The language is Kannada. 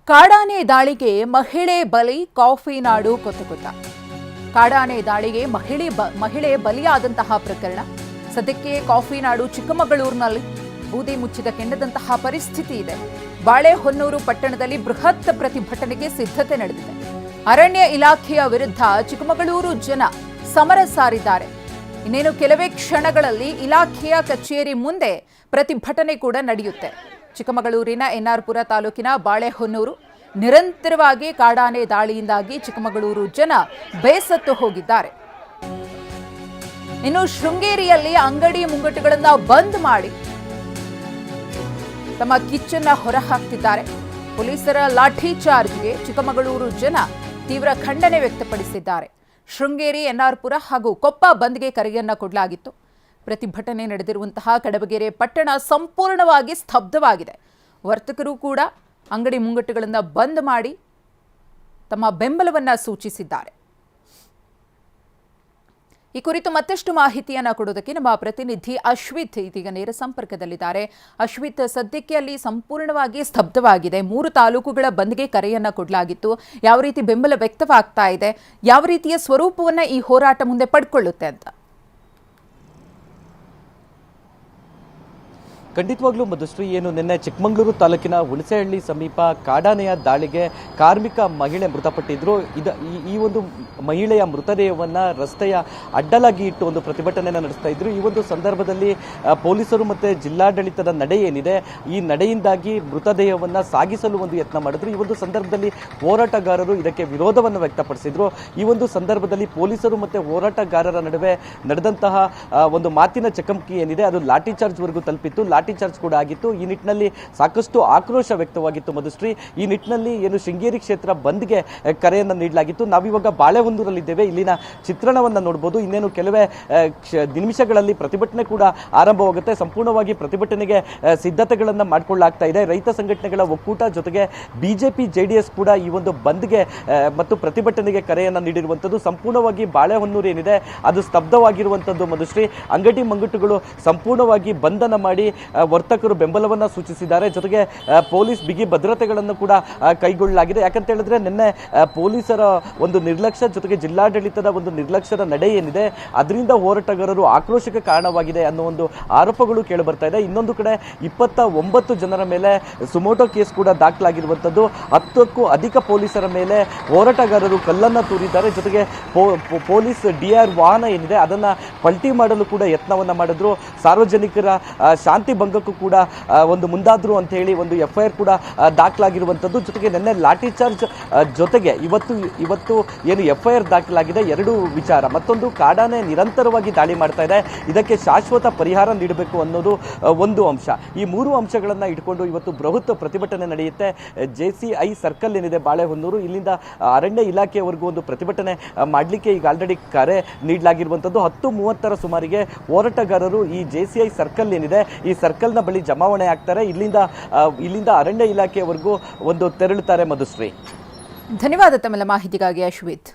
ಕಾಡಾನೆ ದಾಳಿಗೆ ಮಹಿಳೆ ಬಲಿ, ಕಾಫಿ ನಾಡು ಕೊತ್ತಕೊತ್ತ. ಕಾಡಾನೆ ದಾಳಿಗೆ ಮಹಿಳೆ ಬಲಿಯಾದಂತಹ ಪ್ರಕರಣ ಸದ್ಯಕ್ಕೆ ಕಾಫಿ ನಾಡು ಚಿಕ್ಕಮಗಳೂರಿನಲ್ಲಿ ಬೂದಿ ಮುಚ್ಚಿದ ಕೆಂಡದಂತಹ ಪರಿಸ್ಥಿತಿ ಇದೆ. ಬಾಳೆಹೊನ್ನೂರು ಪಟ್ಟಣದಲ್ಲಿ ಬೃಹತ್ ಪ್ರತಿಭಟನೆಗೆ ಸಿದ್ಧತೆ ನಡೆದಿದೆ. ಅರಣ್ಯ ಇಲಾಖೆಯ ವಿರುದ್ಧ ಚಿಕ್ಕಮಗಳೂರು ಜನ ಸಮರ ಸಾರಿದ್ದಾರೆ. ಇನ್ನೇನು ಕೆಲವೇ ಕ್ಷಣಗಳಲ್ಲಿ ಇಲಾಖೆಯ ಕಚೇರಿ ಮುಂದೆ ಪ್ರತಿಭಟನೆ ಕೂಡ ನಡೆಯುತ್ತೆ. ಚಿಕ್ಕಮಗಳೂರಿನ ಎನ್ಆರ್ಪುರ ತಾಲೂಕಿನ ಬಾಳೆಹೊನ್ನೂರು ನಿರಂತರವಾಗಿ ಕಾಡಾನೆ ದಾಳಿಯಿಂದಾಗಿ ಚಿಕ್ಕಮಗಳೂರು ಜನ ಬೇಸತ್ತು ಹೋಗಿದ್ದಾರೆ. ಇನ್ನು ಶೃಂಗೇರಿಯಲ್ಲಿ ಅಂಗಡಿ ಮುಂಗಟ್ಟುಗಳನ್ನು ಬಂದ್ ಮಾಡಿ ತಮ್ಮ ಕಿಚ್ಚನ್ನ ಹೊರಹಾಕ್ತಿದ್ದಾರೆ. ಪೊಲೀಸರ ಲಾಠಿ ಚಾರ್ಜ್ಗೆ ಚಿಕ್ಕಮಗಳೂರು ಜನ ತೀವ್ರ ಖಂಡನೆ ವ್ಯಕ್ತಪಡಿಸಿದ್ದಾರೆ. ಶೃಂಗೇರಿ, ಎನ್ಆರ್ಪುರ ಹಾಗೂ ಕೊಪ್ಪ ಬಂದ್ಗೆ ಕರೆಯನ್ನ ಕೊಡಲಾಗಿತ್ತು. ಪ್ರತಿಭಟನೆ ನಡೆದಿರುವಂತಹ ಕಡಬಗೆರೆ ಪಟ್ಟಣ ಸಂಪೂರ್ಣವಾಗಿ ಸ್ತಬ್ಧವಾಗಿದೆ. ವರ್ತಕರು ಕೂಡ ಅಂಗಡಿ ಮುಂಗಟ್ಟುಗಳನ್ನು ಬಂದ್ ಮಾಡಿ ತಮ್ಮ ಬೆಂಬಲವನ್ನು ಸೂಚಿಸಿದ್ದಾರೆ. ಈ ಕುರಿತು ಮತ್ತಷ್ಟು ಮಾಹಿತಿಯನ್ನು ಕೊಡೋದಕ್ಕೆ ನಮ್ಮ ಪ್ರತಿನಿಧಿ ಅಶ್ವಿತ್ ಇದೀಗ ನೇರ ಸಂಪರ್ಕದಲ್ಲಿದ್ದಾರೆ. ಅಶ್ವಿತ್, ಸದ್ಯಕ್ಕೆ ಅಲ್ಲಿ ಸಂಪೂರ್ಣವಾಗಿ ಸ್ತಬ್ಧವಾಗಿದೆ. 3 ತಾಲೂಕುಗಳ ಬಂದ್ಗೆ ಕರೆಯನ್ನ ಕೊಡಲಾಗಿತ್ತು. ಯಾವ ರೀತಿ ಬೆಂಬಲ ವ್ಯಕ್ತವಾಗ್ತಾ ಇದೆ, ಯಾವ ರೀತಿಯ ಸ್ವರೂಪವನ್ನ ಈ ಹೋರಾಟ ಮುಂದೆ ಪಡ್ಕೊಳ್ಳುತ್ತೆ ಅಂತ? ಖಂಡಿತವಾಗ್ಲೂ ಮಧುಶ್ರೀ, ಏನು ನಿನ್ನೆ ಚಿಕ್ಕಮಗಳೂರು ತಾಲೂಕಿನ ಹುಣಸೆಹಳ್ಳಿ ಸಮೀಪ ಕಾಡಾನೆಯ ದಾಳಿಗೆ ಕಾರ್ಮಿಕ ಮಹಿಳೆ ಮೃತಪಟ್ಟಿದ್ರು. ಈ ಒಂದು ಮಹಿಳೆಯ ಮೃತದೇಹವನ್ನು ರಸ್ತೆಯ ಅಡ್ಡಲಾಗಿ ಇಟ್ಟು ಒಂದು ಪ್ರತಿಭಟನೆಯನ್ನು ನಡೆಸ್ತಾ ಇದ್ರು. ಈ ಒಂದು ಸಂದರ್ಭದಲ್ಲಿ ಪೊಲೀಸರು ಮತ್ತು ಜಿಲ್ಲಾಡಳಿತದ ನಡೆ ಏನಿದೆ, ಈ ನಡೆಯಿಂದಾಗಿ ಮೃತದೇಹವನ್ನು ಸಾಗಿಸಲು ಒಂದು ಯತ್ನ ಮಾಡಿದ್ರು. ಈ ಒಂದು ಸಂದರ್ಭದಲ್ಲಿ ಹೋರಾಟಗಾರರು ಇದಕ್ಕೆ ವಿರೋಧವನ್ನು ವ್ಯಕ್ತಪಡಿಸಿದ್ರು. ಈ ಒಂದು ಸಂದರ್ಭದಲ್ಲಿ ಪೊಲೀಸರು ಮತ್ತು ಹೋರಾಟಗಾರರ ನಡುವೆ ನಡೆದಂತಹ ಒಂದು ಮಾತಿನ ಚಕಮಕಿ ಏನಿದೆ, ಅದು ಲಾಠಿ ಚಾರ್ಜ್ವರೆಗೂ ತಲುಪಿತ್ತು. ಲಾಠಿ ಚಾರ್ಜ್ ಕೂಡ ಆಗಿತ್ತು. ಈ ನಿಟ್ಟಿನಲ್ಲಿ ಸಾಕಷ್ಟು ಆಕ್ರೋಶ ವ್ಯಕ್ತವಾಗಿತ್ತು ಮಧುಶ್ರೀ. ಈ ನಿಟ್ಟಿನಲ್ಲಿ ಏನು ಶೃಂಗೇರಿ ಕ್ಷೇತ್ರ ಬಂದ್ಗೆ ಕರೆಯನ್ನು ನೀಡಲಾಗಿತ್ತು. ನಾವಿವಾಗ ಬಾಳೆಹೊನ್ನೂರಲ್ಲಿದ್ದೇವೆ. ಇಲ್ಲಿನ ಚಿತ್ರಣವನ್ನು ನೋಡಬಹುದು. ಇನ್ನೇನು ಕೆಲವೇ ನಿಮಿಷಗಳಲ್ಲಿ ಪ್ರತಿಭಟನೆ ಕೂಡ ಆರಂಭವಾಗುತ್ತೆ. ಸಂಪೂರ್ಣವಾಗಿ ಪ್ರತಿಭಟನೆಗೆ ಸಿದ್ಧತೆಗಳನ್ನು ಮಾಡಿಕೊಳ್ಳಲಾಗ್ತಾ ಇದೆ. ರೈತ ಸಂಘಟನೆಗಳ ಒಕ್ಕೂಟ ಜೊತೆಗೆ ಬಿಜೆಪಿ, ಜೆಡಿಎಸ್ ಕೂಡ ಈ ಒಂದು ಬಂದ್ಗೆ ಮತ್ತು ಪ್ರತಿಭಟನೆಗೆ ಕರೆಯನ್ನು ನೀಡಿರುವಂಥದ್ದು. ಸಂಪೂರ್ಣವಾಗಿ ಬಾಳೆಹೊನ್ನೂರು ಏನಿದೆ ಅದು ಸ್ತಬ್ಧವಾಗಿರುವಂಥದ್ದು ಮಧುಶ್ರೀ. ಅಂಗಡಿ ಮುಂಗಟ್ಟುಗಳು ಸಂಪೂರ್ಣವಾಗಿ ಬಂಧನ ಮಾಡಿ ವರ್ತಕರು ಬೆಂಬಲವನ್ನು ಸೂಚಿಸಿದ್ದಾರೆ. ಜೊತೆಗೆ ಪೊಲೀಸ್ ಬಿಗಿ ಭದ್ರತೆಗಳನ್ನು ಕೂಡ ಕೈಗೊಳ್ಳಲಾಗಿದೆ. ಯಾಕಂತ ಹೇಳಿದ್ರೆ ನಿನ್ನೆ ಪೊಲೀಸರ ಒಂದು ನಿರ್ಲಕ್ಷ್ಯ ಜೊತೆಗೆ ಜಿಲ್ಲಾಡಳಿತದ ಒಂದು ನಿರ್ಲಕ್ಷ್ಯದ ನಡೆ ಏನಿದೆ ಅದರಿಂದ ಹೋರಾಟಗಾರರು ಆಕ್ರೋಶಕ್ಕೆ ಕಾರಣವಾಗಿದೆ ಅನ್ನೋ ಒಂದು ಆರೋಪಗಳು ಕೇಳಿ ಬರ್ತಾ ಇದೆ. ಇನ್ನೊಂದು ಕಡೆ 29 ಜನರ ಮೇಲೆ ಸುಮೋಟೋ ಕೇಸ್ ಕೂಡ ದಾಖಲಾಗಿರುವಂಥದ್ದು. 10ಕ್ಕೂ ಅಧಿಕ ಪೊಲೀಸರ ಮೇಲೆ ಹೋರಾಟಗಾರರು ಕಲ್ಲನ್ನು ತೂರಿದ್ದಾರೆ. ಜೊತೆಗೆ ಪೊಲೀಸ್ DR ವಾಹನ ಏನಿದೆ ಅದನ್ನ ಪಲ್ಟಿ ಮಾಡಲು ಕೂಡ ಯತ್ನವನ್ನ ಮಾಡಿದ್ರು. ಸಾರ್ವಜನಿಕರ ಶಾಂತಿ ಭಂಗಕ್ಕೂ ಕೂಡ ಒಂದು ಮುಂದಾದ್ರು ಅಂತ ಹೇಳಿ ಒಂದು FIR ಕೂಡ ದಾಖಲಾಗಿರುವಂಥದ್ದು. ಜೊತೆಗೆ ನಿನ್ನೆ ಲಾಠಿ ಚಾರ್ಜ್ ಜೊತೆಗೆ ಇವತ್ತು ಏನು FIR ದಾಖಲಾಗಿದೆ. 2 ವಿಚಾರ. ಮತ್ತೊಂದು, ಕಾಡಾನೆ ನಿರಂತರವಾಗಿ ದಾಳಿ ಮಾಡ್ತಾ ಇದೆ, ಇದಕ್ಕೆ ಶಾಶ್ವತ ಪರಿಹಾರ ನೀಡಬೇಕು ಅನ್ನೋದು ಒಂದು ಅಂಶ. ಈ 3 ಅಂಶಗಳನ್ನು ಇಟ್ಕೊಂಡು ಇವತ್ತು ಬೃಹತ್ ಪ್ರತಿಭಟನೆ ನಡೆಯುತ್ತೆ. JCI ಸರ್ಕಲ್ ಏನಿದೆ ಬಾಳೆಹೊನ್ನೂರು, ಇಲ್ಲಿಂದ ಅರಣ್ಯ ಇಲಾಖೆಯವರೆಗೂ ಒಂದು ಪ್ರತಿಭಟನೆ ಮಾಡಲಿಕ್ಕೆ ಈಗ ಆಲ್ರೆಡಿ ಕರೆ ನೀಡಲಾಗಿರುವಂಥದ್ದು. 10:30 ಸುಮಾರಿಗೆ ಹೋರಾಟಗಾರರು ಈ JCI ಸರ್ಕಲ್ ಏನಿದೆ ಈ ಸರ್ಕಲ್ನ ಬಳಿ ಜಮಾವಣೆ ಆಗ್ತಾರೆ. ಇಲ್ಲಿಂದ ಅರಣ್ಯ ಇಲಾಖೆಯವರೆಗೂ ಒಂದು ತೆರಳುತ್ತಾರೆ ಮಧುಶ್ರೀ. ಧನ್ಯವಾದ ತಮ್ಮೆಲ್ಲ ಮಾಹಿತಿಗಾಗಿ ಅಶ್ವಿತ್.